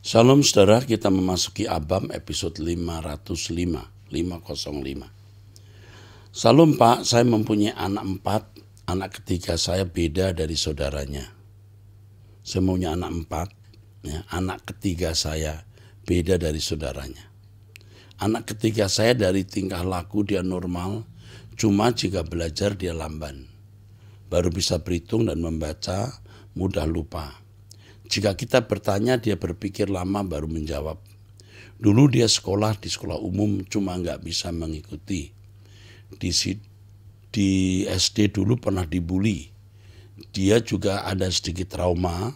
Salam saudara, kita memasuki Abam episode 505. Salam Pak, saya mempunyai anak 4, anak ketiga saya beda dari saudaranya. Saya punya anak 4, ya, anak ketiga saya beda dari saudaranya. Anak ketiga saya dari tingkah laku dia normal, cuma jika belajar dia lamban. Baru bisa berhitung dan membaca, mudah lupa. Jika kita bertanya, dia berpikir lama baru menjawab. Dulu dia sekolah di sekolah umum, cuma nggak bisa mengikuti. Di SD dulu pernah dibully. Dia juga ada sedikit trauma.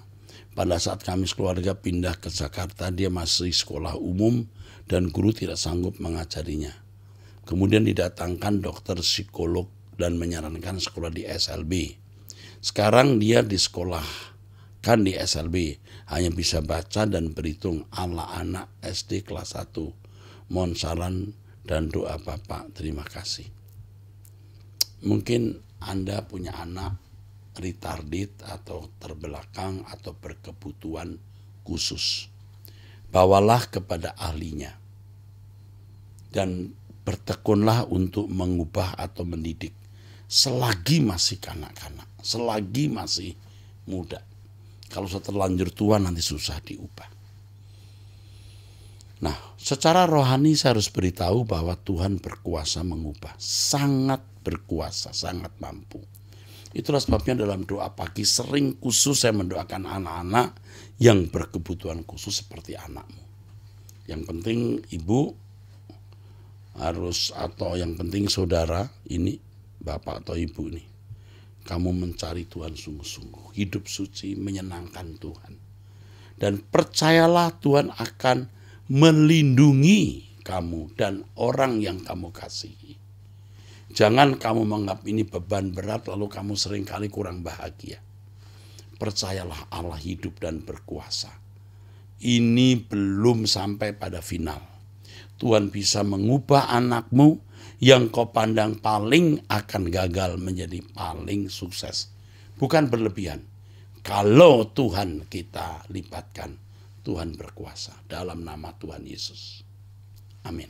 Pada saat kami keluarga pindah ke Jakarta, dia masih sekolah umum dan guru tidak sanggup mengajarinya. Kemudian didatangkan dokter psikolog dan menyarankan sekolah di SLB. Sekarang dia di sekolah kan di SLB, hanya bisa baca dan berhitung ala anak SD kelas 1. Mohon saran dan doa Bapak, terima kasih. Mungkin Anda punya anak retarded atau terbelakang atau berkebutuhan khusus. Bawalah kepada ahlinya dan bertekunlah untuk mengubah atau mendidik selagi masih kanak-kanak, selagi masih muda. Kalau sudah terlanjur tua nanti susah diubah. Nah, secara rohani saya harus beritahu bahwa Tuhan berkuasa mengubah. Sangat berkuasa, sangat mampu. Itulah sebabnya dalam doa pagi sering khusus saya mendoakan anak-anak yang berkebutuhan khusus seperti anakmu. Yang penting ibu harus, atau yang penting saudara ini, bapak atau ibu ini, kamu mencari Tuhan sungguh-sungguh, hidup suci, menyenangkan Tuhan. Dan percayalah Tuhan akan melindungi kamu dan orang yang kamu kasihi. Jangan kamu menganggap ini beban berat lalu kamu seringkali kurang bahagia. Percayalah Allah hidup dan berkuasa. Ini belum sampai pada final. Tuhan bisa mengubah anakmu yang kau pandang paling akan gagal menjadi paling sukses. Bukan berlebihan. Kalau Tuhan kita libatkan, Tuhan berkuasa. Dalam nama Tuhan Yesus. Amin.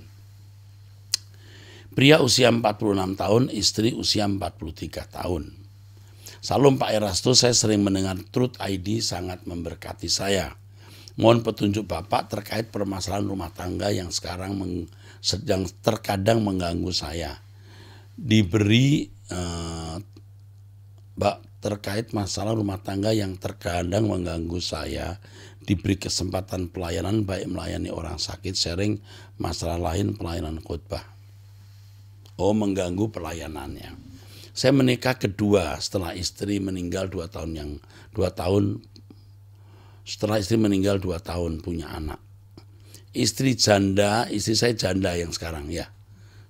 Pria usia 46 tahun, istri usia 43 tahun. Salam Pak Erastus, saya sering mendengar Truth ID sangat memberkati saya. Mohon petunjuk Bapak terkait permasalahan rumah tangga yang sekarang sedang terkadang mengganggu saya. Diberi terkait masalah rumah tangga yang terkadang mengganggu saya, diberi kesempatan pelayanan baik melayani orang sakit, sharing masalah lain, pelayanan khotbah. Oh, mengganggu pelayanannya. Saya menikah kedua setelah istri meninggal 2 tahun. Setelah istri meninggal 2 tahun punya anak. Istri saya janda yang sekarang ya.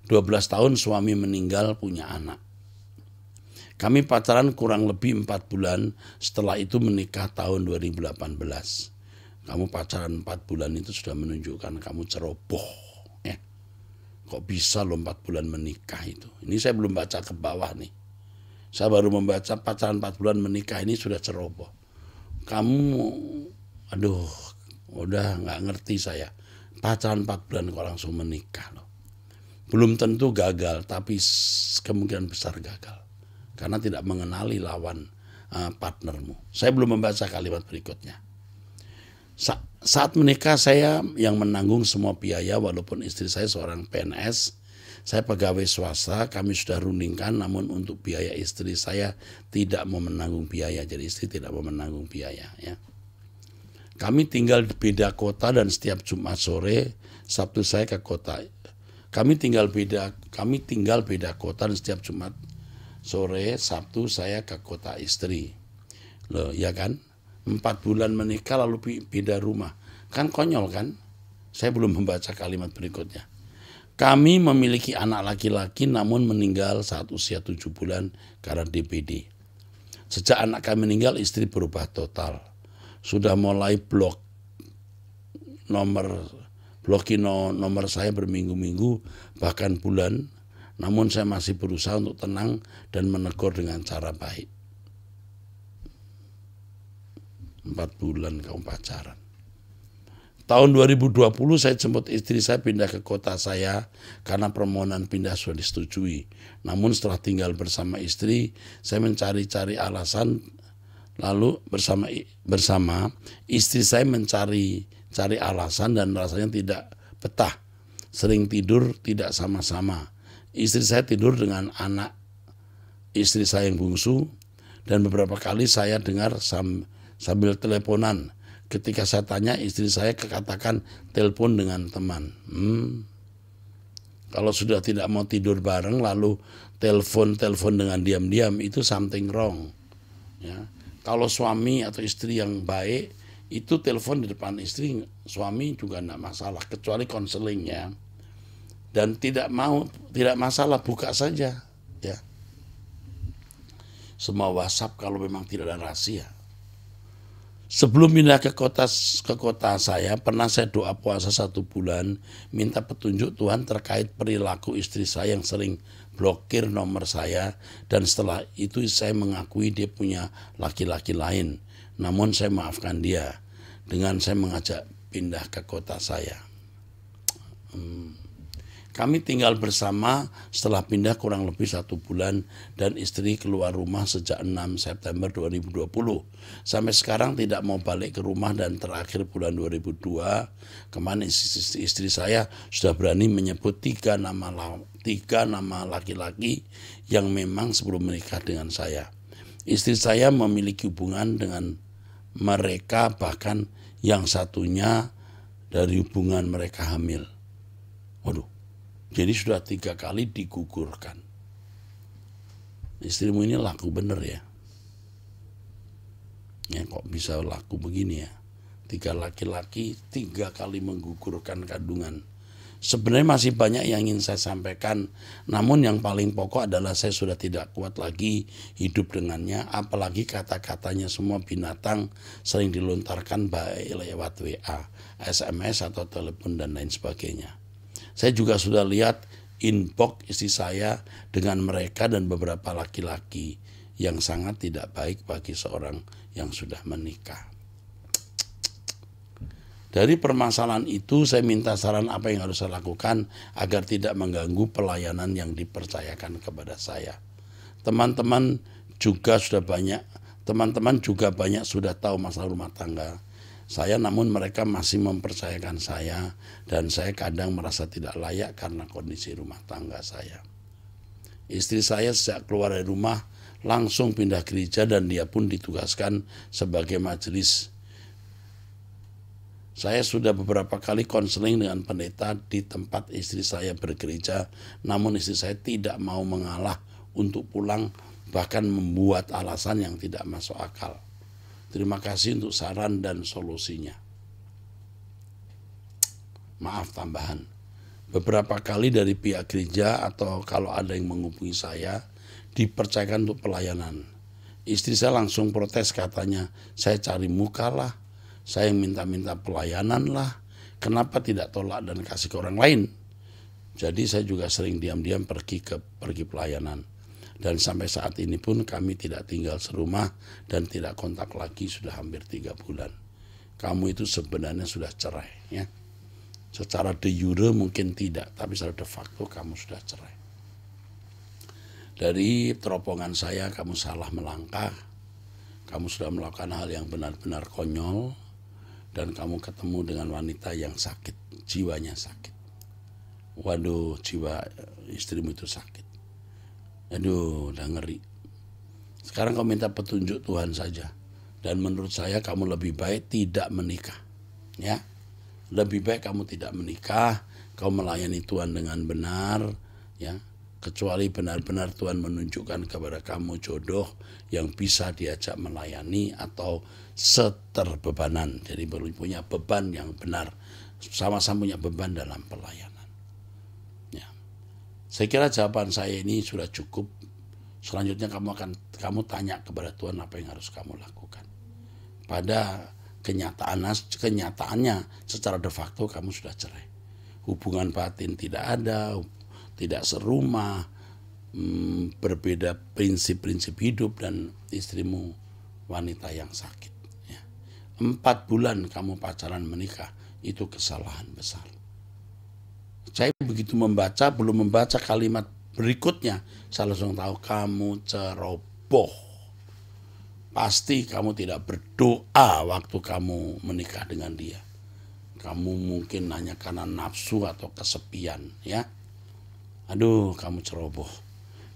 12 tahun suami meninggal punya anak. Kami pacaran kurang lebih 4 bulan, setelah itu menikah tahun 2018. Kamu pacaran 4 bulan itu sudah menunjukkan kamu ceroboh. Ya. Kok bisa lo 4 bulan menikah itu? Ini saya belum baca ke bawah nih. Saya baru membaca pacaran 4 bulan menikah ini sudah ceroboh. Kamu, aduh, udah nggak ngerti saya. Pacaran 4 bulan kok langsung menikah loh. Belum tentu gagal, tapi kemungkinan besar gagal. Karena tidak mengenali lawan partnermu. Saya belum membaca kalimat berikutnya. Saat menikah saya yang menanggung semua biaya, walaupun istri saya seorang PNS. Saya pegawai swasta, kami sudah rundingkan, namun untuk biaya istri saya tidak mau menanggung biaya. Jadi istri tidak mau menanggung biaya. Ya. Kami tinggal di beda kota dan setiap Jumat sore, Sabtu saya ke kota. Kami tinggal beda kota dan setiap Jumat sore, Sabtu saya ke kota istri. Loh, ya kan? 4 bulan menikah lalu beda rumah. Kan konyol kan? Saya belum membaca kalimat berikutnya. Kami memiliki anak laki-laki namun meninggal saat usia 7 bulan karena DBD. Sejak anak kami meninggal, istri berubah total. Sudah mulai blokin nomor saya berminggu-minggu, bahkan bulan. Namun saya masih berusaha untuk tenang dan menegur dengan cara baik. 4 bulan kamu pacaran. Tahun 2020 saya jemput istri saya pindah ke kota saya karena permohonan pindah sudah disetujui. Namun setelah tinggal bersama istri, saya mencari-cari alasan, lalu bersama istri saya mencari alasan dan rasanya tidak betah. Sering tidur tidak sama-sama. Istri saya tidur dengan anak istri saya yang bungsu, dan beberapa kali saya dengar sambil teleponan. Ketika saya tanya, istri saya katakan telepon dengan teman. Kalau sudah tidak mau tidur bareng lalu telepon dengan diam-diam, itu something wrong. Ya. Kalau suami atau istri yang baik itu telepon di depan istri, suami juga tidak masalah, kecuali konseling ya. Dan tidak masalah, buka saja ya. Semua WhatsApp kalau memang tidak ada rahasia. Sebelum pindah ke kota saya, pernah saya doa puasa 1 bulan, minta petunjuk Tuhan terkait perilaku istri saya yang sering blokir nomor saya, dan setelah itu saya mengakui dia punya laki-laki lain. Namun saya maafkan dia dengan saya mengajak pindah ke kota saya. Kami tinggal bersama setelah pindah kurang lebih 1 bulan, dan istri keluar rumah sejak 6 September 2020. Sampai sekarang tidak mau balik ke rumah, dan terakhir bulan 2002 kemarin istri saya sudah berani menyebut 3 nama laki-laki yang memang sebelum menikah dengan saya. Istri saya memiliki hubungan dengan mereka, bahkan yang satunya dari hubungan mereka hamil. Waduh. Jadi sudah 3 kali digugurkan. Istrimu ini laku bener ya. Ya kok bisa laku begini ya. 3 laki-laki 3 kali menggugurkan kandungan. Sebenarnya masih banyak yang ingin saya sampaikan. Namun yang paling pokok adalah saya sudah tidak kuat lagi hidup dengannya. Apalagi kata-katanya semua binatang sering dilontarkan baik lewat WA, SMS atau telepon dan lain sebagainya. Saya juga sudah lihat inbox istri saya dengan mereka dan beberapa laki-laki yang sangat tidak baik bagi seorang yang sudah menikah. Dari permasalahan itu saya minta saran apa yang harus saya lakukan agar tidak mengganggu pelayanan yang dipercayakan kepada saya. Teman-teman juga banyak sudah tahu masalah rumah tangga saya, namun mereka masih mempercayakan saya, dan saya kadang merasa tidak layak karena kondisi rumah tangga saya. Istri saya sejak keluar dari rumah langsung pindah gereja, dan dia pun ditugaskan sebagai majelis. Saya sudah beberapa kali konseling dengan pendeta di tempat istri saya bergereja, namun istri saya tidak mau mengalah untuk pulang, bahkan membuat alasan yang tidak masuk akal. Terima kasih untuk saran dan solusinya. Maaf tambahan. Beberapa kali dari pihak gereja atau kalau ada yang menghubungi saya, dipercayakan untuk pelayanan. Istri saya langsung protes, katanya, saya cari muka lah, saya yang minta-minta pelayanan lah, kenapa tidak tolak dan kasih ke orang lain? Jadi saya juga sering diam-diam pergi pelayanan. Dan sampai saat ini pun kami tidak tinggal serumah dan tidak kontak lagi sudah hampir 3 bulan. Kamu itu sebenarnya sudah cerai ya. Secara de jure mungkin tidak, tapi secara de facto kamu sudah cerai. Dari teropongan saya, kamu salah melangkah. Kamu sudah melakukan hal yang benar-benar konyol, dan kamu ketemu dengan wanita yang sakit, jiwanya sakit. Waduh, jiwa istrimu itu sakit. Aduh, udah ngeri. Sekarang kau minta petunjuk Tuhan saja. Dan menurut saya kamu lebih baik tidak menikah. Ya. Lebih baik kamu tidak menikah, kau melayani Tuhan dengan benar, ya. Kecuali benar-benar Tuhan menunjukkan kepada kamu jodoh yang bisa diajak melayani atau seterbebanan. Jadi punya beban yang benar, sama-sama punya beban dalam pelayanan. Saya kira jawaban saya ini sudah cukup. Selanjutnya kamu tanya kepada Tuhan apa yang harus kamu lakukan. Pada kenyataannya secara de facto kamu sudah cerai. Hubungan batin tidak ada, tidak serumah, berbeda prinsip-prinsip hidup, dan istrimu wanita yang sakit. 4 bulan kamu pacaran menikah, itu kesalahan besar. Saya begitu membaca, belum membaca kalimat berikutnya, saya langsung tahu kamu ceroboh. Pasti kamu tidak berdoa waktu kamu menikah dengan dia. Kamu mungkin hanya karena nafsu atau kesepian, ya. Aduh, kamu ceroboh.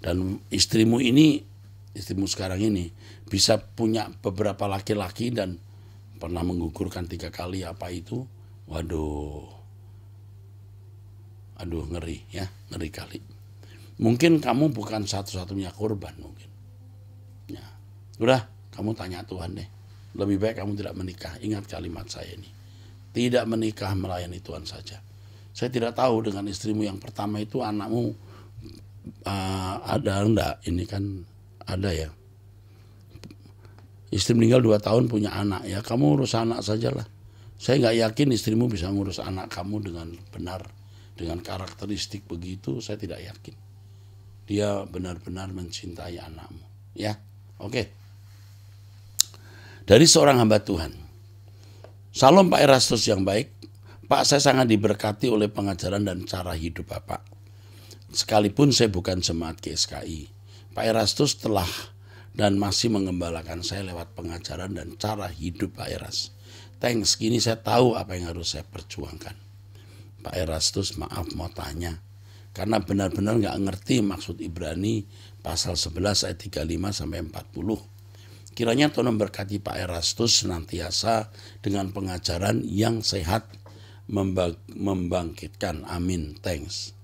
Dan istrimu sekarang ini bisa punya beberapa laki-laki dan pernah menggugurkan 3 kali apa itu. Waduh. Aduh, ngeri ya, ngeri kali. Mungkin kamu bukan satu-satunya korban mungkin. Ya. Udah, kamu tanya Tuhan deh. Lebih baik kamu tidak menikah. Ingat kalimat saya ini. Tidak menikah, melayani Tuhan saja. Saya tidak tahu dengan istrimu yang pertama itu anakmu ada enggak? Ini kan ada ya. Istri meninggal 2 tahun punya anak, ya kamu urus anak sajalah. Saya nggak yakin istrimu bisa ngurus anak kamu dengan benar, dengan karakteristik begitu. Saya tidak yakin dia benar-benar mencintai anakmu, ya. Oke. Dari seorang hamba Tuhan. Salam Pak Erastus yang baik. Pak, saya sangat diberkati oleh pengajaran dan cara hidup Bapak. Sekalipun saya bukan jemaat GSKI, Pak Erastus telah dan masih mengembalakan saya lewat pengajaran dan cara hidup Pak Eras. Thanks, kini saya tahu apa yang harus saya perjuangkan. Pak Erastus, maaf mau tanya, karena benar-benar nggak ngerti maksud Ibrani pasal 11 ayat 35 sampai 40. Kiranya Tuhan memberkati Pak Erastus senantiasa dengan pengajaran yang sehat, membangkitkan. Amin. Thanks.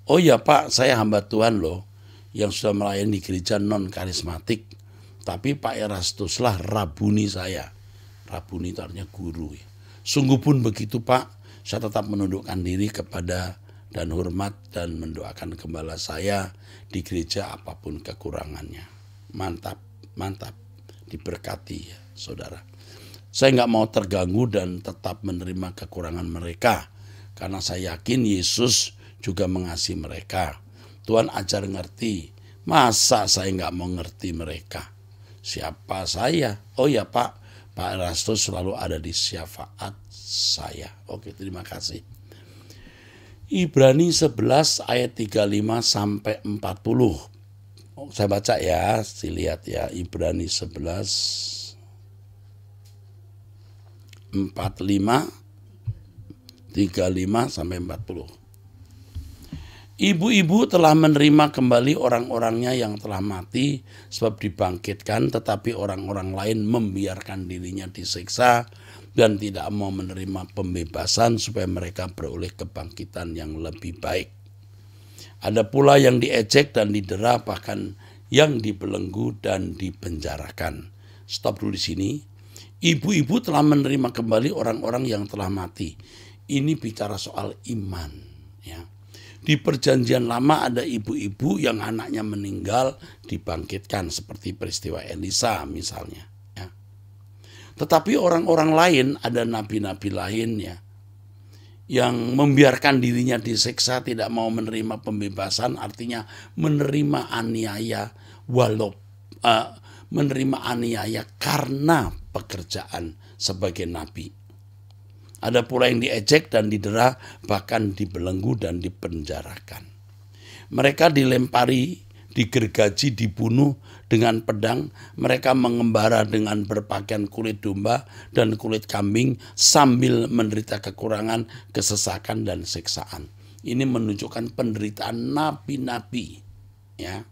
Oh ya Pak, saya hamba Tuhan loh yang sudah melayani di gereja non karismatik. Tapi Pak Erastus lah rabuni saya. Rabuni itu artinya guru. Sungguh pun begitu Pak, saya tetap menundukkan diri kepada dan hormat dan mendoakan gembala saya di gereja apapun kekurangannya. Mantap, mantap. Diberkati ya saudara. Saya nggak mau terganggu dan tetap menerima kekurangan mereka. Karena saya yakin Yesus juga mengasihi mereka. Tuhan ajar ngerti. Masa saya nggak mau ngerti mereka? Siapa saya? Oh ya Pak, Pak Erastus selalu ada di syafaat saya. Oke, terima kasih. Ibrani 11 ayat 35 sampai 40. Saya baca ya, dilihat ya. Ibrani 11 45 35 sampai 40. Ibu-ibu telah menerima kembali orang-orangnya yang telah mati sebab dibangkitkan, tetapi orang-orang lain membiarkan dirinya disiksa dan tidak mau menerima pembebasan supaya mereka beroleh kebangkitan yang lebih baik. Ada pula yang diejek dan didera, bahkan yang dibelenggu dan dipenjarakan. Stop dulu di sini. Ibu-ibu telah menerima kembali orang-orang yang telah mati. Ini bicara soal iman, ya. Di perjanjian lama ada ibu-ibu yang anaknya meninggal dibangkitkan seperti peristiwa Elisa misalnya, ya. Tetapi orang-orang lain, ada nabi-nabi lain ya, yang membiarkan dirinya disiksa, tidak mau menerima pembebasan, artinya menerima aniaya menerima aniaya karena pekerjaan sebagai nabi. Ada pula yang diejek dan didera, bahkan dibelenggu dan dipenjarakan. Mereka dilempari, digergaji, dibunuh dengan pedang. Mereka mengembara dengan berpakaian kulit domba dan kulit kambing sambil menderita kekurangan, kesesakan, dan siksaan. Ini menunjukkan penderitaan nabi-nabi, ya.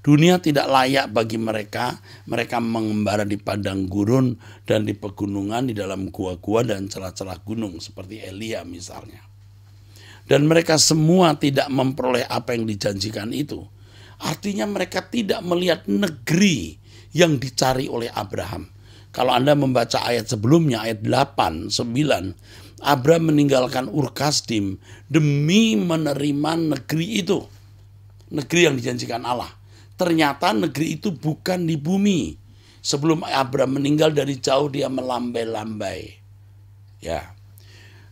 Dunia tidak layak bagi mereka. Mereka mengembara di padang gurun dan di pegunungan, di dalam gua-gua dan celah-celah gunung seperti Elia misalnya. Dan mereka semua tidak memperoleh apa yang dijanjikan itu. Artinya mereka tidak melihat negeri yang dicari oleh Abraham. Kalau Anda membaca ayat sebelumnya, ayat 8, 9, Abraham meninggalkan Ur Kasdim demi menerima negeri itu. Negeri yang dijanjikan Allah. Ternyata negeri itu bukan di bumi. Sebelum Abraham meninggal, dari jauh dia melambai-lambai. Ya.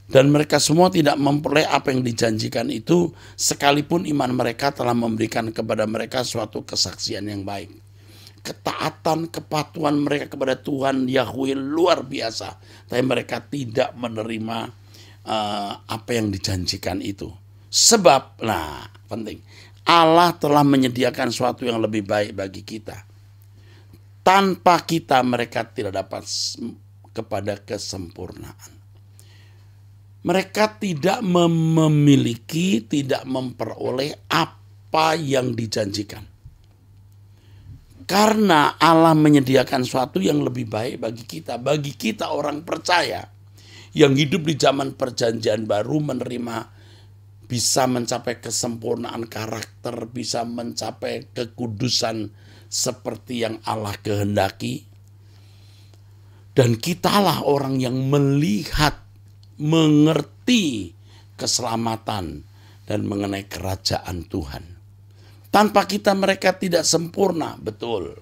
Dan mereka semua tidak memperoleh apa yang dijanjikan itu, sekalipun iman mereka telah memberikan kepada mereka suatu kesaksian yang baik. ketaatan, kepatuhan mereka kepada Tuhan Yahweh luar biasa. Tapi mereka tidak menerima apa yang dijanjikan itu. Sebab, nah penting, Allah telah menyediakan sesuatu yang lebih baik bagi kita. Tanpa kita mereka tidak dapat kepada kesempurnaan. Mereka tidak memiliki, tidak memperoleh apa yang dijanjikan. Karena Allah menyediakan sesuatu yang lebih baik bagi kita. Bagi kita orang percaya yang hidup di zaman perjanjian baru menerima, bisa mencapai kesempurnaan karakter, bisa mencapai kekudusan seperti yang Allah kehendaki. Dan kitalah orang yang melihat, mengerti keselamatan dan mengenai kerajaan Tuhan. Tanpa kita mereka tidak sempurna, betul.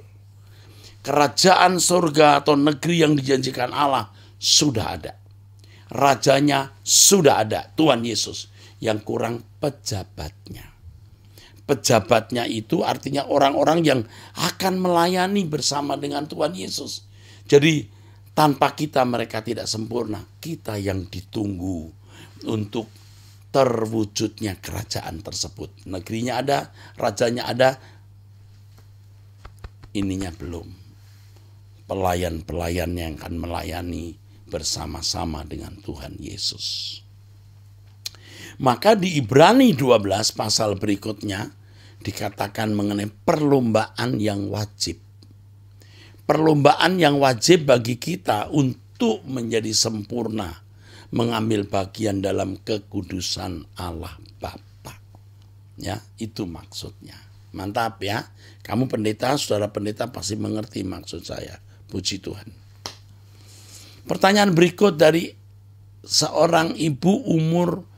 Kerajaan surga atau negeri yang dijanjikan Allah sudah ada. Rajanya sudah ada, Tuhan Yesus. Yang kurang pejabatnya. Pejabatnya itu artinya orang-orang yang akan melayani bersama dengan Tuhan Yesus. Jadi tanpa kita mereka tidak sempurna. Kita yang ditunggu untuk terwujudnya kerajaan tersebut. Negerinya ada, rajanya ada, ininya belum. Pelayan-pelayan yang akan melayani bersama-sama dengan Tuhan Yesus. Maka di Ibrani 12 pasal berikutnya dikatakan mengenai perlombaan yang wajib. Perlombaan yang wajib bagi kita untuk menjadi sempurna, mengambil bagian dalam kekudusan Allah Bapa. Ya, itu maksudnya. Mantap ya. Kamu pendeta, saudara pendeta pasti mengerti maksud saya. Puji Tuhan. Pertanyaan berikut dari seorang ibu umur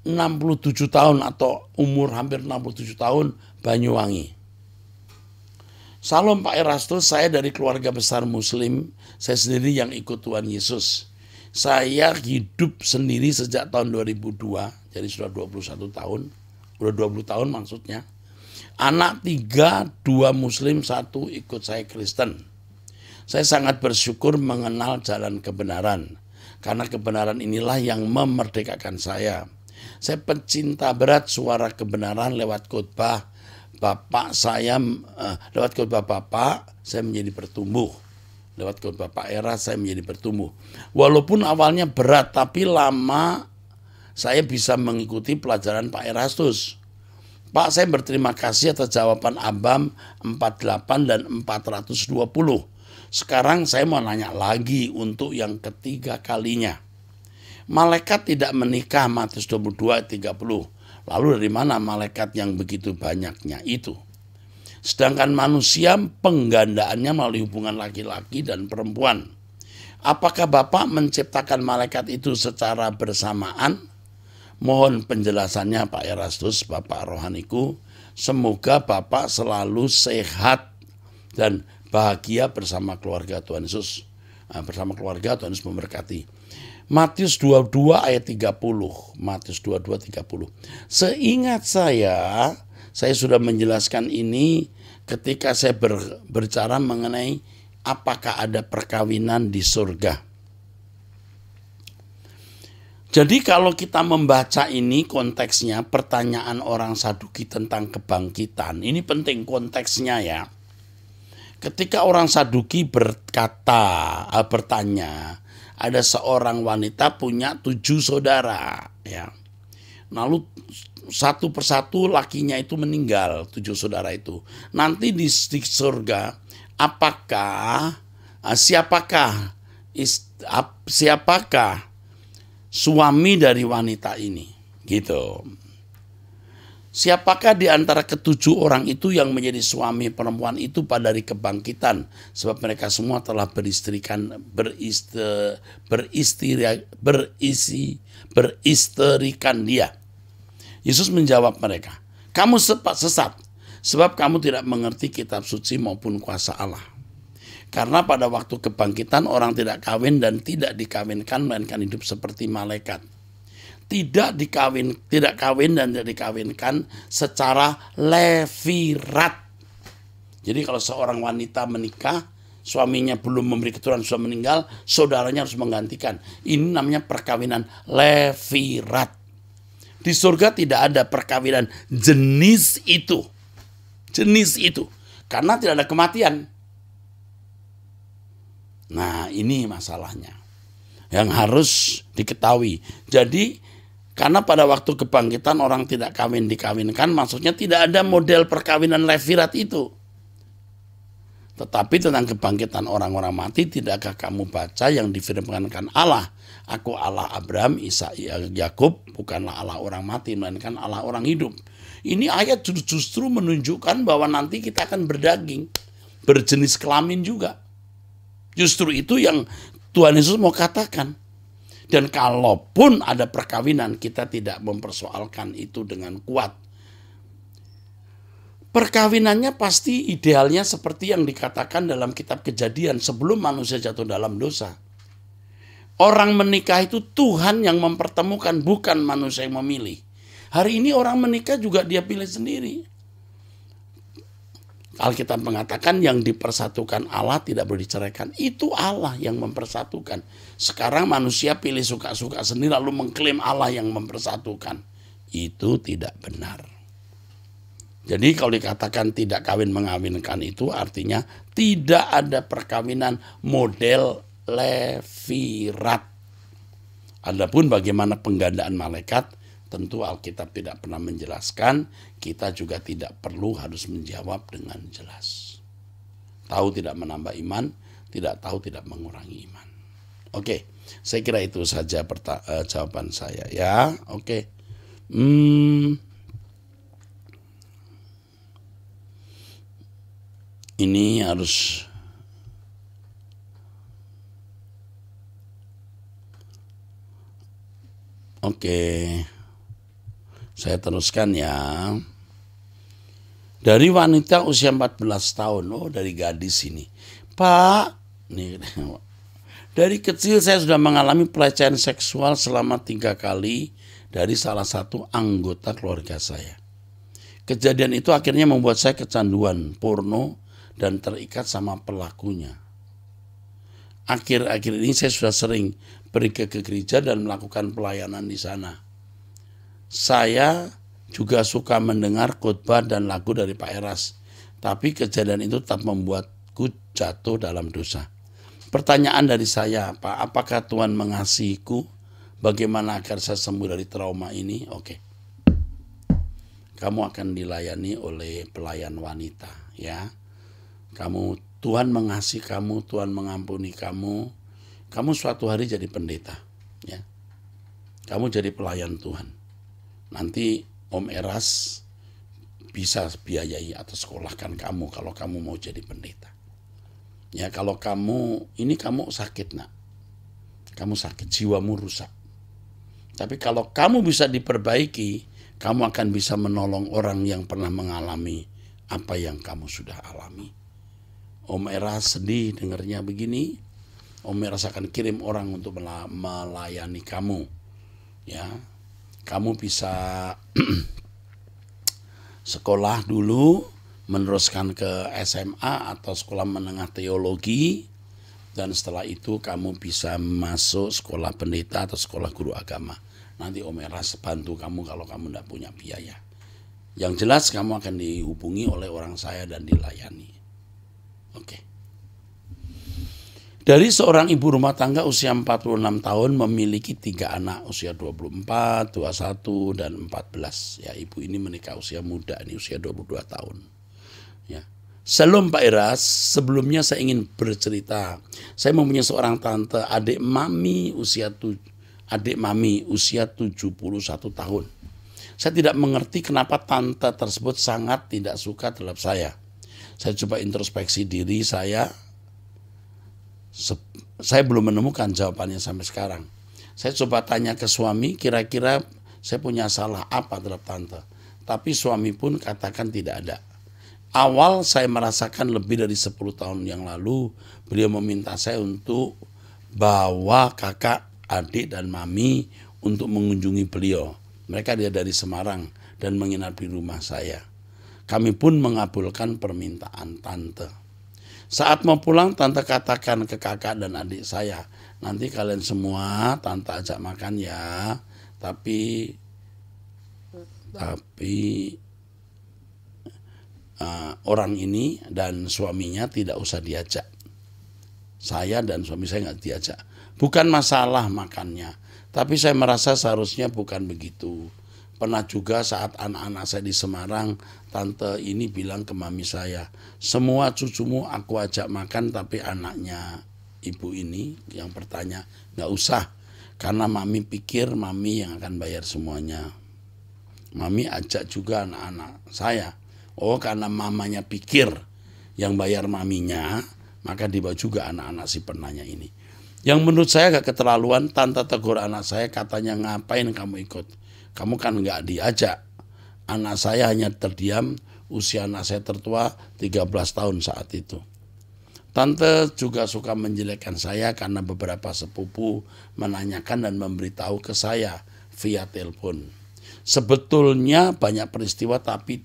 67 tahun atau umur hampir 67 tahun, Banyuwangi. Salam Pak Erastus, saya dari keluarga besar Muslim, saya sendiri yang ikut Tuhan Yesus. Saya hidup sendiri sejak tahun 2002, jadi sudah 21 tahun, udah 20 tahun maksudnya. Anak 3, 2 Muslim, 1 ikut saya Kristen. Saya sangat bersyukur mengenal jalan kebenaran, karena kebenaran inilah yang memerdekakan saya. Saya pencinta berat suara kebenaran lewat khotbah Bapak saya, lewat khotbah Bapak saya menjadi bertumbuh. Lewat khotbah Pak Era saya menjadi bertumbuh. Walaupun awalnya berat, tapi lama saya bisa mengikuti pelajaran Pak Erastus. Pak, saya berterima kasih atas jawaban Abam 48 dan 420. Sekarang saya mau nanya lagi untuk yang ketiga kalinya. Malaikat tidak menikah, Matius 22 ayat 30. Lalu dari mana malaikat yang begitu banyaknya itu? Sedangkan manusia penggandaannya melalui hubungan laki-laki dan perempuan. Apakah Bapak menciptakan malaikat itu secara bersamaan? Mohon penjelasannya Pak Erastus, Bapak rohaniku. Semoga Bapak selalu sehat dan bahagia bersama keluarga Tuhan Yesus. Bersama keluarga Tuhan Yesus memberkati. Matius 22 ayat 30. Matius 22 30. Seingat saya sudah menjelaskan ini ketika saya berbicara mengenai apakah ada perkawinan di surga. Jadi kalau kita membaca ini konteksnya, pertanyaan orang Saduki tentang kebangkitan, ini penting konteksnya ya. Ketika orang Saduki bertanya, ada seorang wanita punya 7 saudara, ya. Lalu satu persatu lakinya itu meninggal, 7 saudara itu. Nanti di surga, siapakah suami dari wanita ini? Gitu. Siapakah di antara ke-7 orang itu yang menjadi suami perempuan itu pada hari kebangkitan? Sebab mereka semua telah beristerikan dia. Yesus menjawab mereka, kamu sesat, sebab kamu tidak mengerti kitab suci maupun kuasa Allah. Karena pada waktu kebangkitan orang tidak kawin dan tidak dikawinkan, melainkan hidup seperti malaikat. Tidak kawin dan tidak dikawinkan secara levirat. Jadi kalau seorang wanita menikah, suaminya belum memberi keturunan, sudah meninggal, saudaranya harus menggantikan. Ini namanya perkawinan levirat. Di surga tidak ada perkawinan jenis itu. Jenis itu. Karena tidak ada kematian. Nah, ini masalahnya yang harus diketahui. Jadi, karena pada waktu kebangkitan orang tidak kawin dikawinkan, maksudnya tidak ada model perkawinan levirat itu. Tetapi tentang kebangkitan orang-orang mati, tidakkah kamu baca yang difirmankan Allah? Aku Allah Abraham, Ishak, Yakub, bukanlah Allah orang mati, melainkan Allah orang hidup. Ini ayat justru menunjukkan bahwa nanti kita akan berdaging, berjenis kelamin juga. Justru itu yang Tuhan Yesus mau katakan. Dan kalaupun ada perkawinan, kita tidak mempersoalkan itu dengan kuat. Perkawinannya pasti idealnya seperti yang dikatakan dalam kitab Kejadian sebelum manusia jatuh dalam dosa. Orang menikah itu Tuhan yang mempertemukan, bukan manusia yang memilih. Hari ini orang menikah juga dia pilih sendiri. Alkitab mengatakan yang dipersatukan Allah tidak boleh diceraikan. Itu Allah yang mempersatukan. Sekarang manusia pilih suka-suka sendiri lalu mengklaim Allah yang mempersatukan. Itu tidak benar. Jadi kalau dikatakan tidak kawin mengawinkan itu artinya tidak ada perkawinan model levirat. Adapun bagaimana penggandaan malaikat, tentu Alkitab tidak pernah menjelaskan, kita juga tidak perlu harus menjawab dengan jelas. Tahu tidak menambah iman, tidak tahu tidak mengurangi iman. Oke, saya kira itu saja jawaban saya ya. Oke. Ini harus saya teruskan ya. Dari wanita usia 14 tahun, dari gadis ini. Pak, nih, dari kecil saya sudah mengalami pelecehan seksual selama 3 kali dari salah satu anggota keluarga saya. Kejadian itu akhirnya membuat saya kecanduan porno dan terikat sama pelakunya. Akhir-akhir ini saya sudah sering pergi ke gereja dan melakukan pelayanan di sana. Saya juga suka mendengar khotbah dan lagu dari Pak Eras. Tapi kejadian itu tetap membuatku jatuh dalam dosa. Pertanyaan dari saya, Pak, apakah Tuhan mengasihiku? Bagaimana agar saya sembuh dari trauma ini? Oke. Kamu akan dilayani oleh pelayan wanita, ya. Tuhan mengasihi kamu, Tuhan mengampuni kamu. Kamu suatu hari jadi pendeta, ya. Kamu jadi pelayan Tuhan. Nanti Om Eras bisa biayai atau sekolahkan kamu kalau kamu mau jadi pendeta. Ya, kalau kamu sakit, nak. Kamu sakit, jiwamu rusak. Tapi kalau kamu bisa diperbaiki, kamu akan bisa menolong orang yang pernah mengalami apa yang kamu sudah alami. Om Eras sedih dengarnya begini. Om Eras akan kirim orang untuk melayani kamu. Ya, kamu bisa sekolah dulu, meneruskan ke SMA atau sekolah menengah teologi, dan setelah itu kamu bisa masuk sekolah pendeta atau sekolah guru agama. Nanti Om Eras bantu kamu kalau kamu tidak punya biaya. Yang jelas kamu akan dihubungi oleh orang saya dan dilayani. Oke. Dari seorang ibu rumah tangga usia 46 tahun memiliki 3 anak usia 24, 21, dan 14. Ya, ibu ini menikah usia muda, ini usia 22 tahun. Ya. Shalom Pak Eras, sebelumnya saya ingin bercerita. Saya mempunyai seorang tante, adik mami usia 71 tahun. Saya tidak mengerti kenapa tante tersebut sangat tidak suka terhadap saya. Saya coba introspeksi diri saya belum menemukan jawabannya sampai sekarang. Saya coba tanya ke suami, kira-kira saya punya salah apa terhadap tante. Tapi suami pun katakan tidak ada. Awal saya merasakan lebih dari 10 tahun yang lalu, beliau meminta saya untuk bawa kakak, adik, dan mami untuk mengunjungi beliau. Mereka dia dari Semarang dan menginap di rumah saya. Kami pun mengabulkan permintaan tante. Saat mau pulang, tante katakan ke kakak dan adik saya, nanti kalian semua tante ajak makan ya, tapi orang ini dan suaminya tidak usah diajak. Saya dan suami saya nggak diajak. Bukan masalah makannya, tapi saya merasa seharusnya bukan begitu. Pernah juga saat anak-anak saya di Semarang, tante ini bilang ke mami saya, semua cucumu aku ajak makan, tapi anaknya ibu ini yang bertanya, nggak usah, karena mami pikir mami yang akan bayar semuanya. Mami ajak juga anak-anak saya. Oh, karena mamanya pikir yang bayar maminya, maka dibawa juga anak-anak si penanya ini. Yang menurut saya agak keterlaluan, tante tegur anak saya, katanya ngapain kamu ikut? Kamu kan nggak diajak. Anak saya hanya terdiam, usia anak saya tertua 13 tahun saat itu. Tante juga suka menjelekkan saya karena beberapa sepupu menanyakan dan memberitahu ke saya via telepon. Sebetulnya banyak peristiwa tapi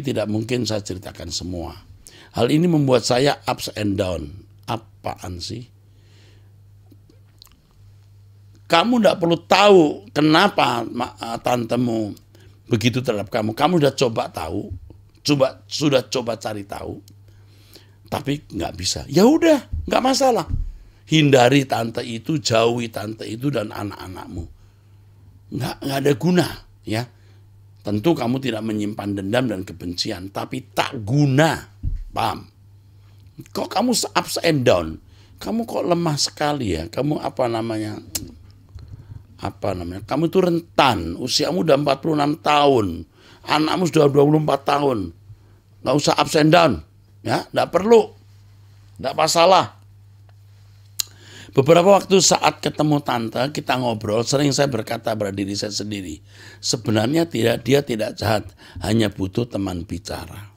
tidak mungkin saya ceritakan semua. Hal ini membuat saya ups and down. Apaan sih? Kamu tidak perlu tahu kenapa tantemu begitu terhadap kamu. Kamu sudah coba tahu, sudah coba cari tahu, tapi nggak bisa. Ya udah, nggak masalah. Hindari tante itu, jauhi tante itu dan anak-anakmu. Nggak ada guna, ya. Tentu kamu tidak menyimpan dendam dan kebencian, tapi tak guna, paham? Kok kamu ups and down? Kamu kok lemah sekali ya? Kamu apa namanya? Kamu itu rentan, usiamu udah 46 tahun, anakmu sudah 24 tahun, nggak usah ups and down, ya, nggak perlu, nggak masalah. Beberapa waktu saat ketemu tante, kita ngobrol, sering saya berkata pada diri saya sendiri, sebenarnya dia tidak jahat, hanya butuh teman bicara.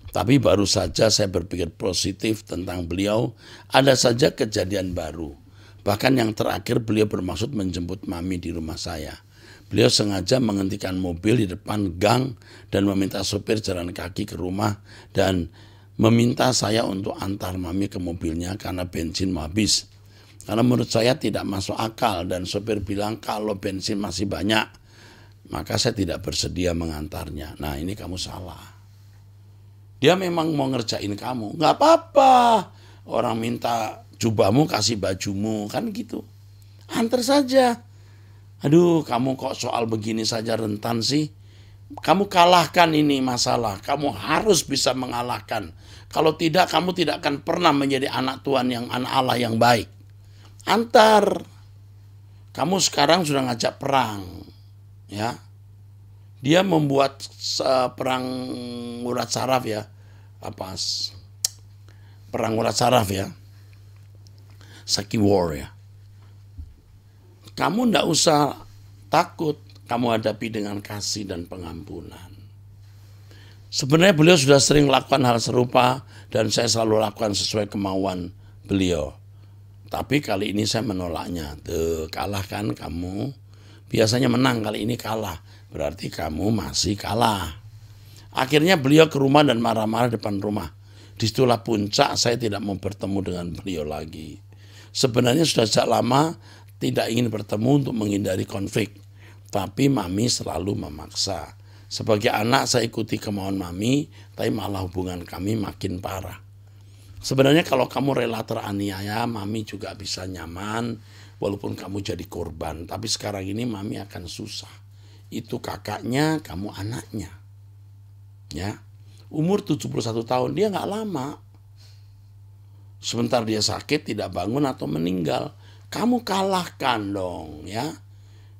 Tapi baru saja saya berpikir positif tentang beliau, ada saja kejadian baru. Bahkan yang terakhir beliau bermaksud menjemput mami di rumah saya. Beliau sengaja menghentikan mobil di depan gang dan meminta sopir jalan kaki ke rumah dan meminta saya untuk antar mami ke mobilnya karena bensin mau habis. Karena menurut saya tidak masuk akal dan sopir bilang kalau bensin masih banyak maka saya tidak bersedia mengantarnya. Nah, ini kamu salah. Dia memang mau ngerjain kamu, nggak apa-apa. Orang minta jubahmu kasih bajumu, kan gitu. Antar saja. Aduh, kamu kok soal begini saja rentan sih? Kamu kalahkan ini masalah. Kamu harus bisa mengalahkan. Kalau tidak, kamu tidak akan pernah menjadi anak Tuhan yang anak Allah yang baik. Antar. Kamu sekarang sudah ngajak perang, ya. Dia membuat perang urat saraf ya. Perang urat saraf ya. Saki war ya. Kamu ndak usah takut, kamu hadapi dengan kasih dan pengampunan. Sebenarnya beliau sudah sering melakukan hal serupa dan saya selalu lakukan sesuai kemauan beliau. Tapi kali ini saya menolaknya. Tuh, kalah kan kamu. Biasanya menang, kali ini kalah. Berarti kamu masih kalah. Akhirnya beliau ke rumah dan marah-marah depan rumah. Disitulah puncak saya tidak mau bertemu dengan beliau lagi. Sebenarnya sudah sejak lama tidak ingin bertemu untuk menghindari konflik. Tapi mami selalu memaksa. Sebagai anak saya ikuti kemauan mami, tapi malah hubungan kami makin parah. Sebenarnya kalau kamu rela teraniaya, mami juga bisa nyaman walaupun kamu jadi korban. Tapi sekarang ini mami akan susah. Itu kakaknya, kamu anaknya. Ya, umur 71 tahun, dia nggak lama. Sebentar dia sakit, tidak bangun atau meninggal. Kamu kalahkan dong ya.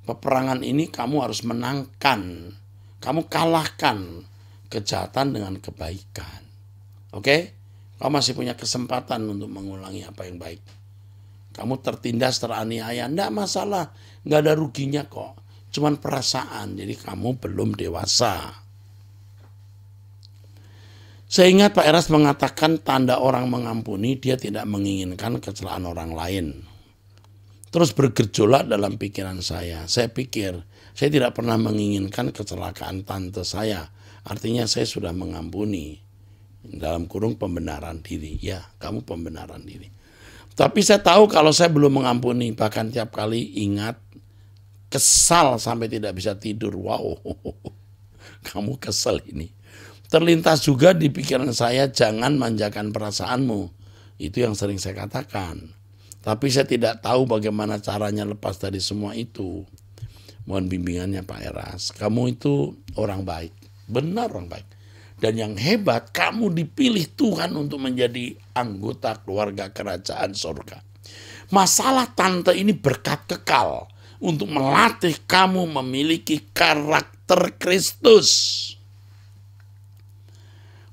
Peperangan ini kamu harus menangkan. Kamu kalahkan kejahatan dengan kebaikan. Oke? Kamu masih punya kesempatan untuk mengulangi apa yang baik. Kamu tertindas, teraniaya, enggak masalah. Enggak ada ruginya kok. Cuman perasaan, jadi kamu belum dewasa. Saya ingat Pak Eras mengatakan tanda orang mengampuni, dia tidak menginginkan kecelakaan orang lain. Terus bergejolak dalam pikiran saya. Saya pikir, saya tidak pernah menginginkan kecelakaan tante saya Artinya saya sudah mengampuni. Dalam kurung pembenaran diri. Ya, kamu pembenaran diri. Tapi saya tahu kalau saya belum mengampuni, bahkan tiap kali ingat, kesal sampai tidak bisa tidur. Wow, kamu kesel ini. Terlintas juga di pikiran saya, jangan manjakan perasaanmu. Itu yang sering saya katakan. Tapi saya tidak tahu bagaimana caranya lepas dari semua itu. Mohon bimbingannya Pak Eras. Kamu itu orang baik. Benar orang baik. Dan yang hebat, kamu dipilih Tuhan untuk menjadi anggota keluarga kerajaan surga. Masalah tante ini berkat kekal untuk melatih kamu memiliki karakter Kristus.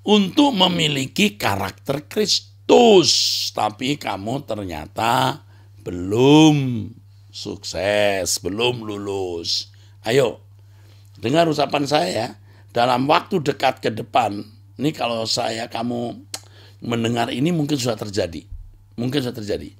Untuk memiliki karakter Kristus. Tapi kamu ternyata belum sukses, belum lulus. Ayo, dengar ucapan saya ya. Dalam waktu dekat ke depan, ini kalau kamu mendengar ini mungkin sudah terjadi. Mungkin sudah terjadi.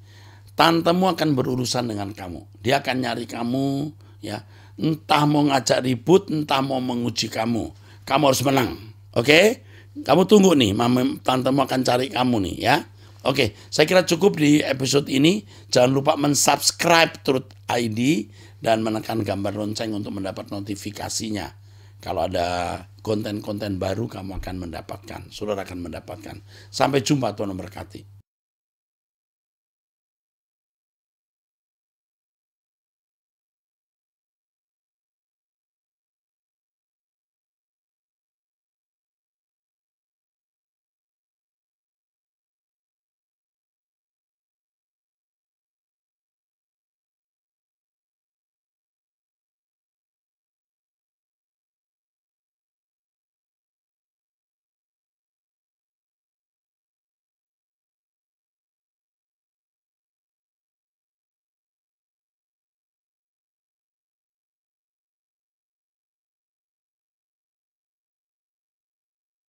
Tantemu akan berurusan dengan kamu. Dia akan nyari kamu, ya. Entah mau ngajak ribut, entah mau menguji kamu. Kamu harus menang, oke? Kamu tunggu nih, tantemu akan cari kamu nih, ya. Oke, saya kira cukup di episode ini. Jangan lupa mensubscribe Truth ID dan menekan gambar lonceng untuk mendapat notifikasinya. Kalau ada konten-konten baru kamu akan mendapatkan, saudara akan mendapatkan. Sampai jumpa, Tuhan memberkati.